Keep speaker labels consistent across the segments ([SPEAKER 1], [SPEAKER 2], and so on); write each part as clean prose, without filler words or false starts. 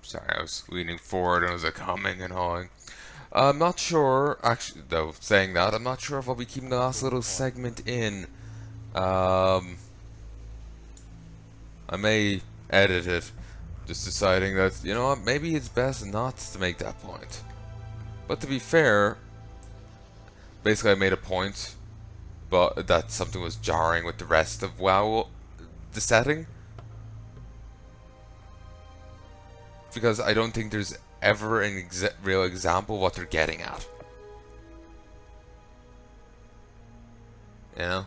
[SPEAKER 1] Sorry, I was leaning forward and I was like humming and hawing. I'm not sure, actually, though, saying that, I'm not sure if I'll be keeping the last little segment in. Um, I may edit it, just deciding that, you know what, maybe it's best not to make that point. But to be fair, basically I made a point, but that something was jarring with the rest of WoW, the setting. Because I don't think there's ever an real example of what they're getting at. You know?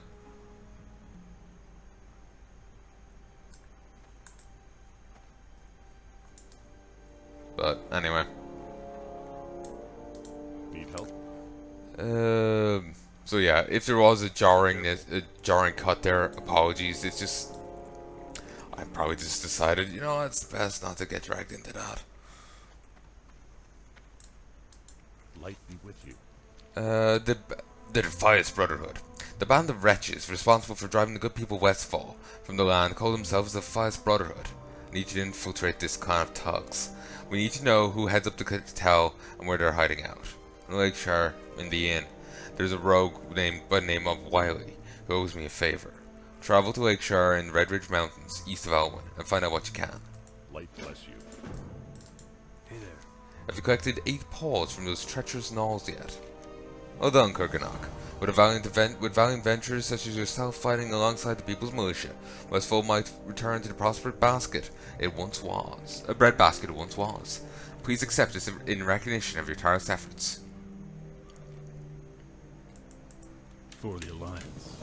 [SPEAKER 1] But anyway.
[SPEAKER 2] Need help?
[SPEAKER 1] So yeah, if there was a jarring cut there, apologies. It's just I probably just decided, you know, it's best not to get dragged into that.
[SPEAKER 2] Light be with you.
[SPEAKER 1] The Defiance Brotherhood. The band of wretches responsible for driving the good people westfall from the land call themselves the Defiance Brotherhood. I need you to infiltrate this clan of thugs. We need to know who heads up the cartel and where they're hiding out. In Lakeshire, in the inn, there's a rogue by the name of Wiley who owes me a favor. Travel to Lakeshire in the Red Ridge Mountains, east of Elwyn, and find out what you can.
[SPEAKER 2] Light bless you. Hey there.
[SPEAKER 1] Have you collected 8 paws from those treacherous gnolls yet? Well done, Curganoch. With valiant ventures such as yourself fighting alongside the people's militia, Westfold might return to the prosperous basket it once was. A bread basket it once was. Please accept this in recognition of your tireless efforts.
[SPEAKER 2] For the Alliance.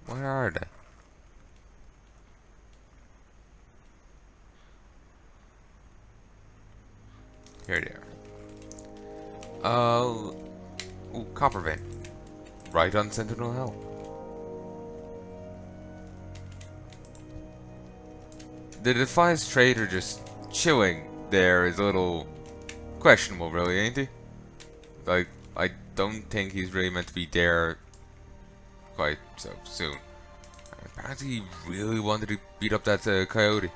[SPEAKER 1] Where are they? Here they are. Ooh, Copper Vein. Right on Sentinel Hill. The Defiance trader just chilling there is a little questionable, really, ain't he? Like, I don't think he's really meant to be there quite so soon. Apparently he really wanted to beat up that coyote.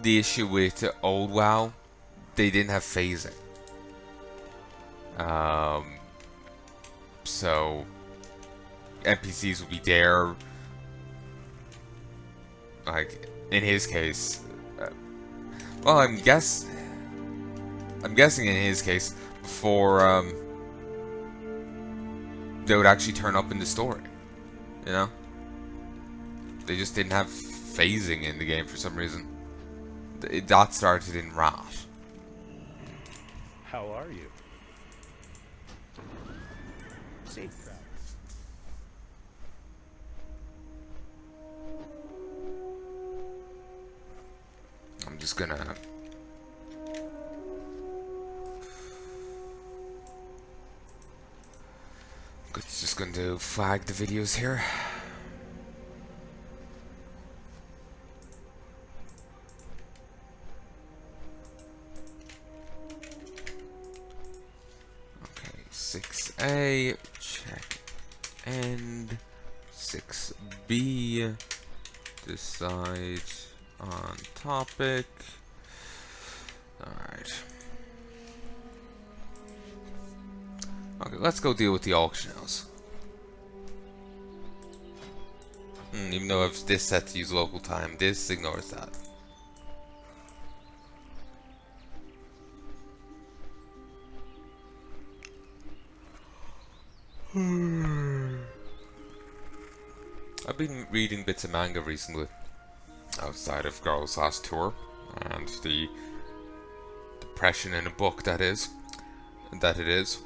[SPEAKER 1] The issue with old WoW, they didn't have phasing. So NPCs would be there. Like in his case, well, I'm guessing in his case before they would actually turn up in the story. You know, they just didn't have phasing in the game for some reason. That started in Wrath.
[SPEAKER 2] How are you? Safe travel.
[SPEAKER 1] I'm just gonna flag the videos here. Okay, 6A, check end, 6B, decide on topic. Alright. Okay, let's go deal with the auction house. Even though if this set to use local time, this ignores that. I've been reading bits of manga recently, outside of Girl's last tour, and the depression in a book that it is.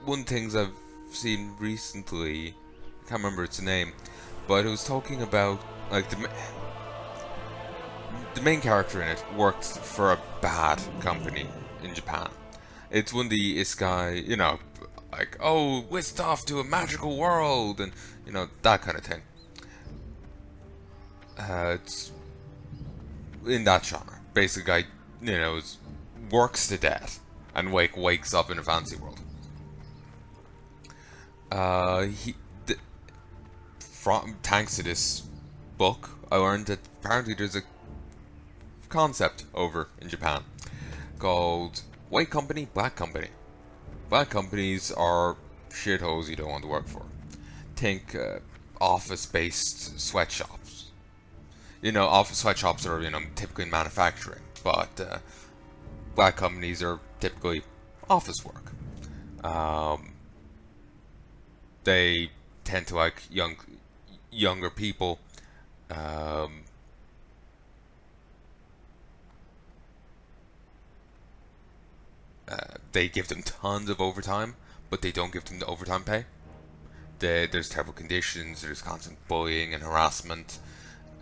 [SPEAKER 1] One things I've seen recently, I can't remember its name, but it was talking about like the main character in it worked for a bad company in Japan. It's one of the Isekai, you know, like, oh, whisked off to a magical world, and you know, that kind of thing. It's in that genre. Basically, guy, you know, works to death and wakes up in a fantasy world. He, from thanks to this book, I learned that apparently there's a concept over in Japan called white company, black company. Black companies are shitholes you don't want to work for. Think office-based sweatshops. You know, office sweatshops are, you know, typically manufacturing, but black companies are typically office work. They tend to like younger people. Um, they give them tons of overtime, but they don't give them the overtime pay. There's terrible conditions. There's constant bullying and harassment.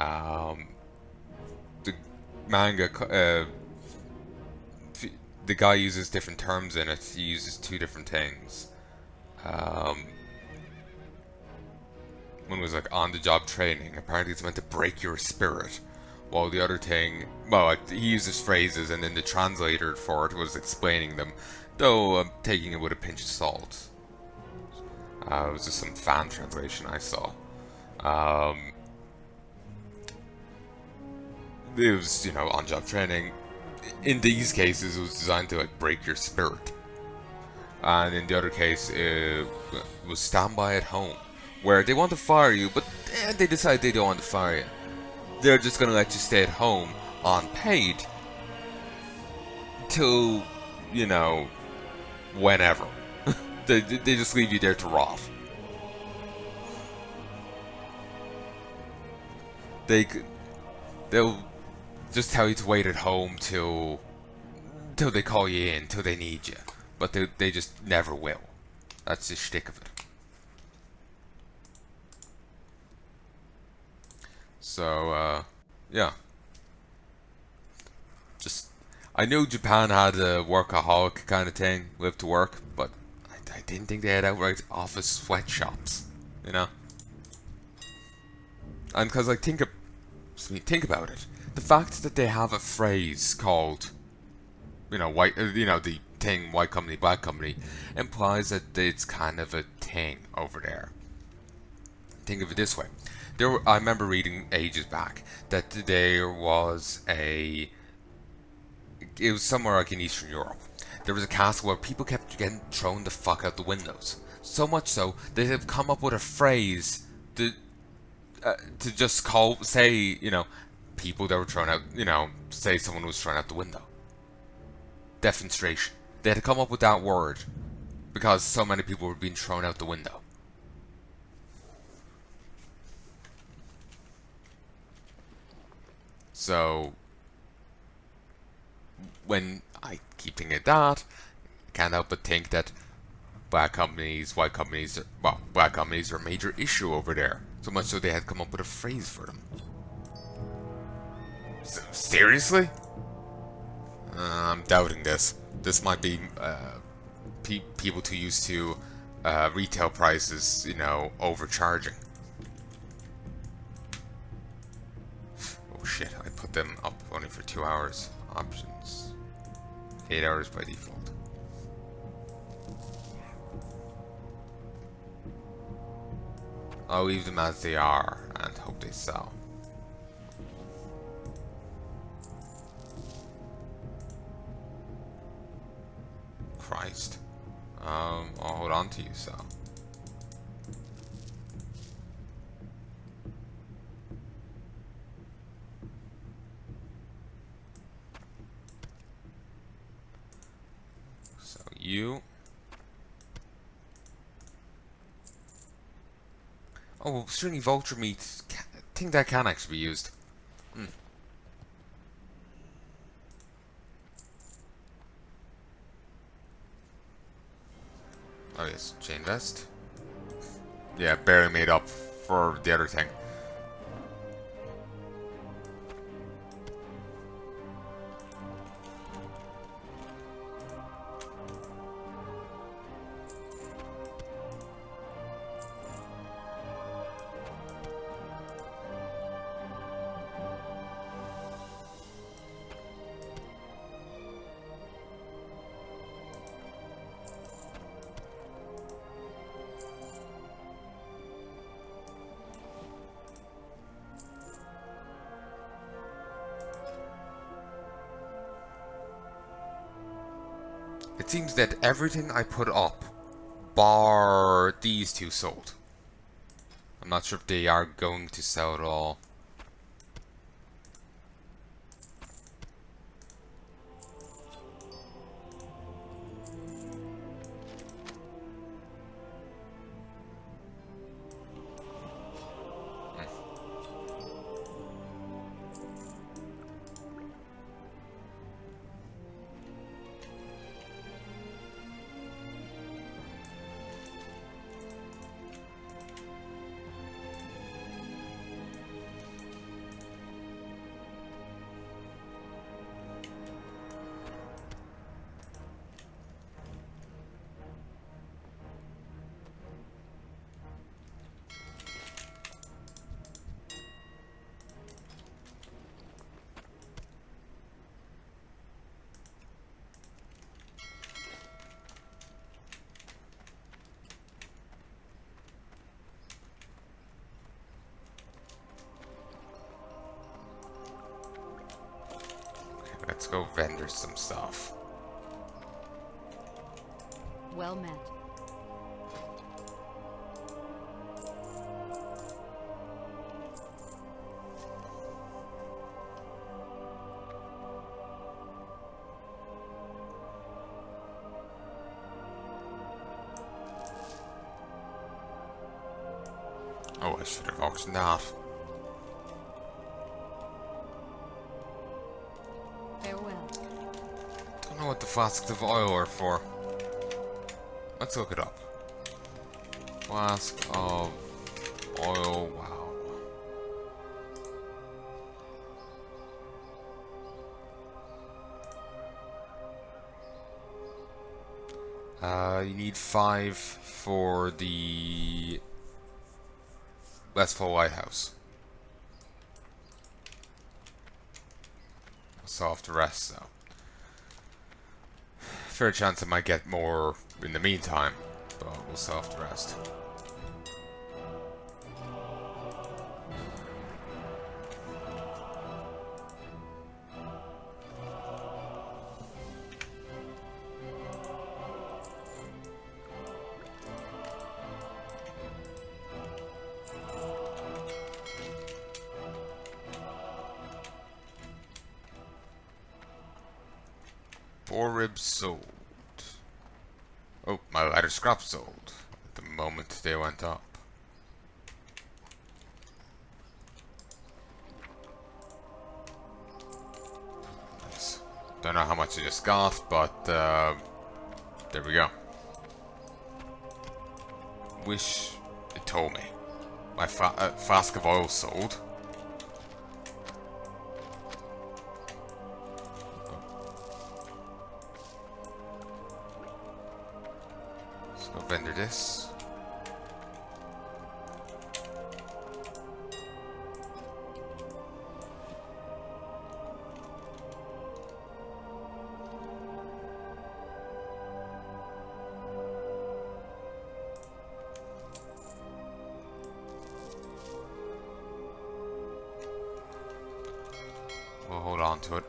[SPEAKER 1] Um, the manga, the guy uses different terms in it. He uses two different things. Um, one was like on-the-job training. Apparently, it's meant to break your spirit. While the other thing, well, like, he uses phrases, and then the translator for it was explaining them, though I'm taking it with a pinch of salt. It was just some fan translation I saw. It was, you know, on-job training. In these cases, it was designed to like break your spirit, and in the other case, it was standby at home, where they want to fire you, but they decide they don't want to fire you. They're just gonna let you stay at home unpaid till, you know, whenever. they just leave you there to rot. They'll just tell you to wait at home till they call you in, till they need you, but they just never will. That's the shtick of it. So yeah, just I knew Japan had a workaholic kind of thing, live to work, but I didn't think they had outright office sweatshops, you know. And because like think about it, the fact that they have a phrase called, you know, white, you know, the thing white company, black company, implies that it's kind of a thing over there. Think of it this way: I remember reading ages back that there was it was somewhere like in Eastern Europe. There was a castle where people kept getting thrown the fuck out the windows. So much so they have come up with a phrase to just say, you know, people that were thrown out, you know, say someone was thrown out the window. Defenstration. They had to come up with that word because so many people were being thrown out the window. So when I keep thinking of that, I can't help but think that black companies, white companies, well, black companies are a major issue over there. So much so they had come up with a phrase for them. Seriously? I'm doubting this. This might be people too used to retail prices, you know, overcharging. Oh shit, I put them up only for 2 hours. Options. 8 hours by default. I'll leave them as they are and hope they sell. Christ. I'll hold on to you, so. So you. Oh, stringy vulture meat. I think that can actually be used. Oh yes, chain vest. Yeah, barely made up for the other thing. It seems that everything I put up, bar these two, sold. I'm not sure if they are going to sell at all. Let's go vendor some stuff.
[SPEAKER 3] Well met.
[SPEAKER 1] Oh, I should have auctioned that.
[SPEAKER 3] Farewell.
[SPEAKER 1] Don't know what the flasks of oil are for. Let's look it up. Flask of oil, wow. You need 5 for the Westfall Lighthouse. I'll solve the rest though. Fair chance I might get more in the meantime, but we'll solve the rest. Four ribs sold. Oh, my ladder scrap sold at the moment they went up. Nice. Don't know how much I just got, but there we go. Wish it told me. My flask of oil sold. Go vendor this. We'll hold on to it.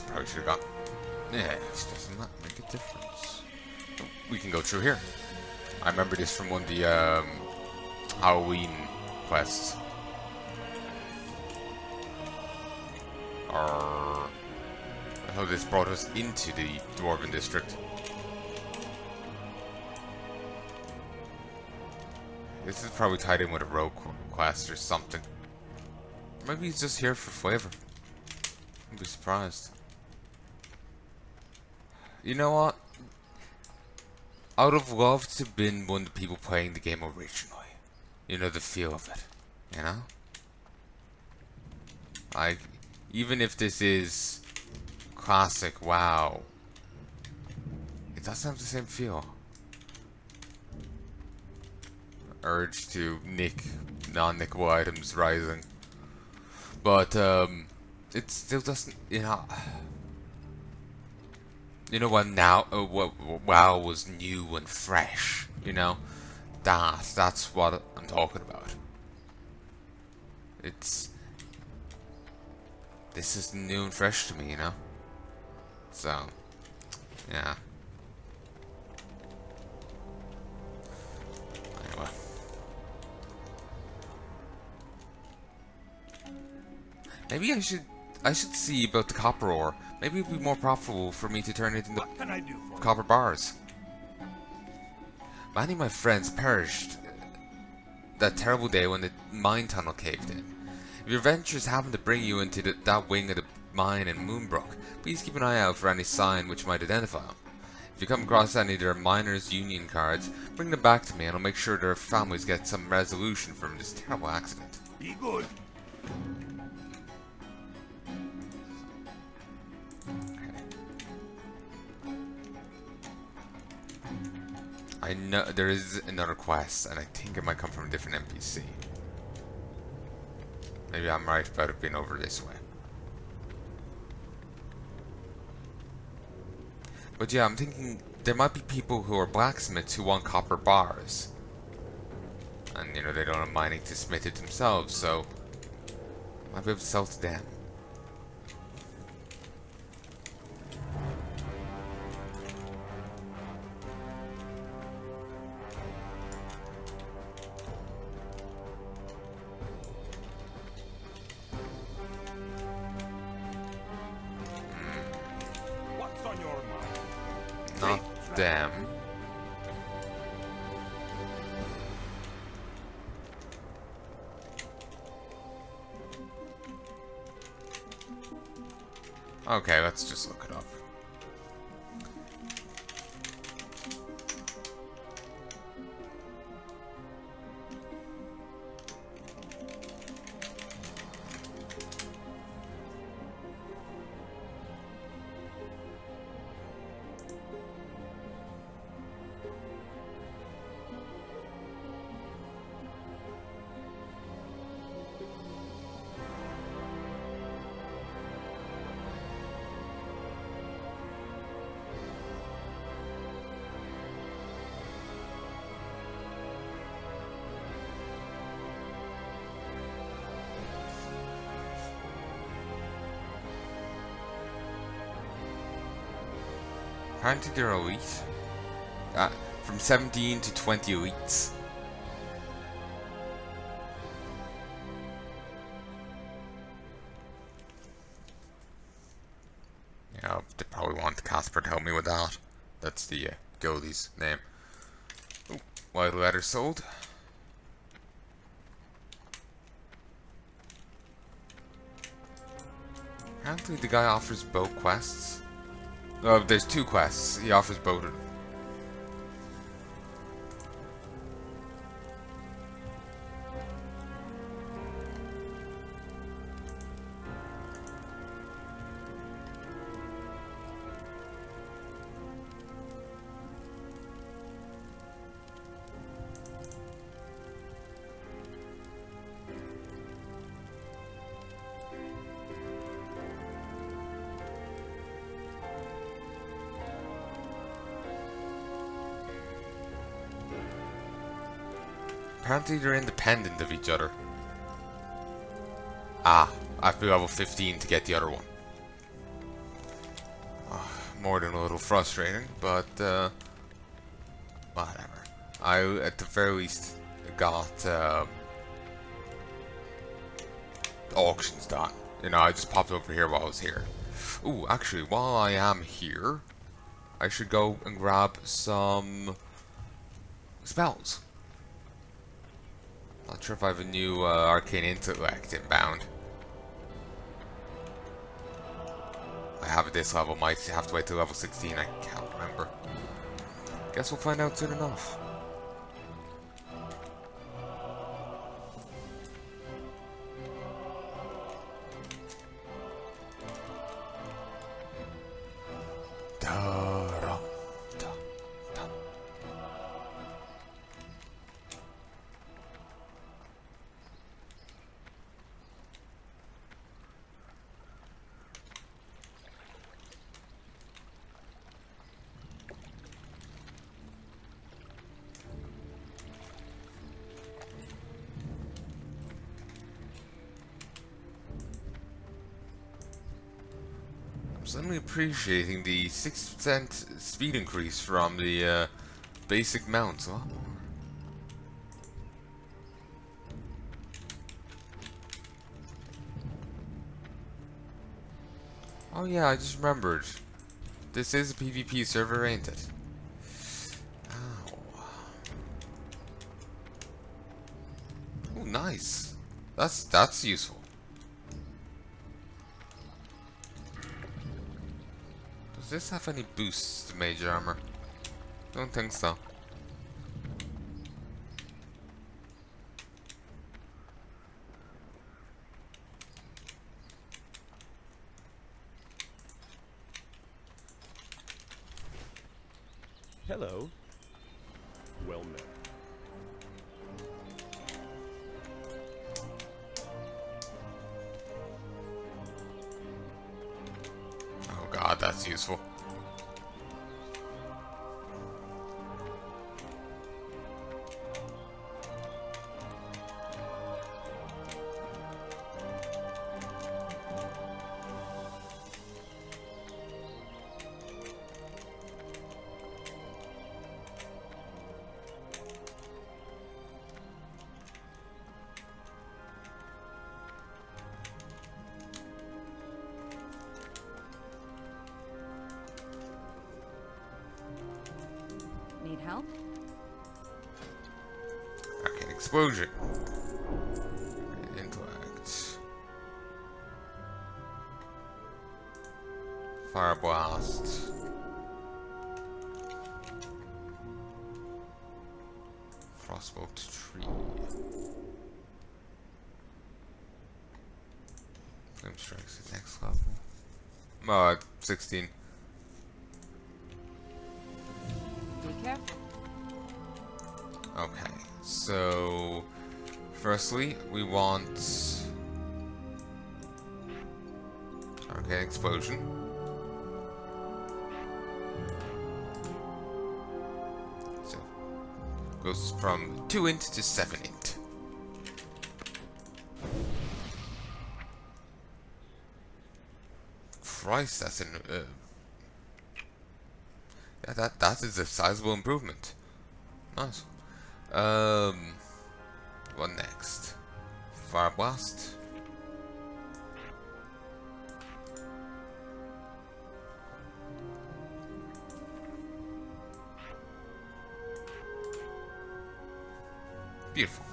[SPEAKER 1] Probably should have got. Yeah, this doesn't that make a difference? We can go through here. I remember this from one of the Halloween quests. Or how this brought us into the Dwarven district. This is probably tied in with a rogue quest or something. Maybe he's just here for flavor. I'd be surprised. You know what? I would have loved to have been one of the people playing the game originally. You know, the feel of it. You know? Like, even if this is classic WoW, it doesn't have the same feel. Urge to nick non-nickable items rising. But, it still doesn't, you know... You know what now, what WoW was new and fresh, you know? That's what I'm talking about. This is new and fresh to me, you know? So, yeah. Anyway. Maybe I should see about the copper ore. Maybe it would be more profitable for me to turn it into
[SPEAKER 2] What can I do for you?
[SPEAKER 1] copper bars. Many of my friends perished that terrible day when the mine tunnel caved in. If your ventures happen to bring you into that wing of the mine in Moonbrook, please keep an eye out for any sign which might identify them. If you come across any of their miners' union cards, bring them back to me and I'll make sure their families get some resolution from this terrible accident.
[SPEAKER 2] Be good.
[SPEAKER 1] I know there is another quest, and I think it might come from a different NPC. Maybe I'm right about it being over this way. But yeah, I'm thinking there might be people who are blacksmiths who want copper bars. And, you know, they don't have mining to smith it themselves, so I might be able to sell to them.
[SPEAKER 2] What's on your mind?
[SPEAKER 1] Not them. Okay, let's just look it up. Apparently they're elite. From 17 to 20 elites. Yeah, they probably want Casper to help me with that. That's the goalie's name. Ooh, wild letter sold. Apparently the guy offers both quests. Oh, there's two quests. He offers both of them. Apparently they're independent of each other. Ah, I have to be level 15 to get the other one. More than a little frustrating, but whatever. I, at the very least, got auctions done. you know, I just popped over here while I was here. Ooh, actually, while I am here, I should go and grab some spells. Not sure if I have a new arcane intellect inbound. I have at this level, might have to wait till level 16, I can't remember. Guess we'll find out soon enough. Da-da, da, da. I'm suddenly appreciating the 6% speed increase from the basic mounts a lot more. Oh yeah, I just remembered. This is a PvP server, ain't it? Ow. Oh, nice. That's useful. Does this have any boosts to mage armor? Don't think so.
[SPEAKER 2] Hello. Well met.
[SPEAKER 1] Oh god, that's useful.
[SPEAKER 3] Need help?
[SPEAKER 1] Arcane explosion. Intellect. Fire blast. Frostbolt tree. Flame strikes at next level. 16.
[SPEAKER 3] Be careful.
[SPEAKER 1] Okay, so firstly we want arcane explosion. So goes from 2 int to 7 int. Christ, that's an yeah, that is a sizable improvement. Nice. What next? Fire blast. Beautiful.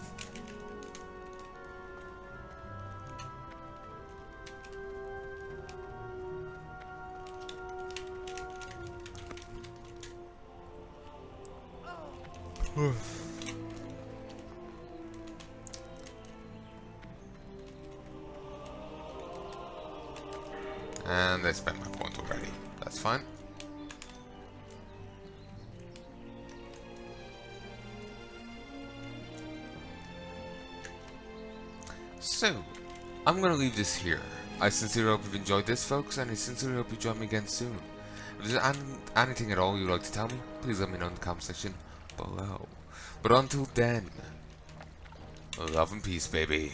[SPEAKER 1] And I spent my point already. That's fine. So, I'm gonna leave this here. I sincerely hope you've enjoyed this, folks, and I sincerely hope you join me again soon. If there's anything at all you'd like to tell me, please let me know in the comment section below. But until then, love and peace, baby.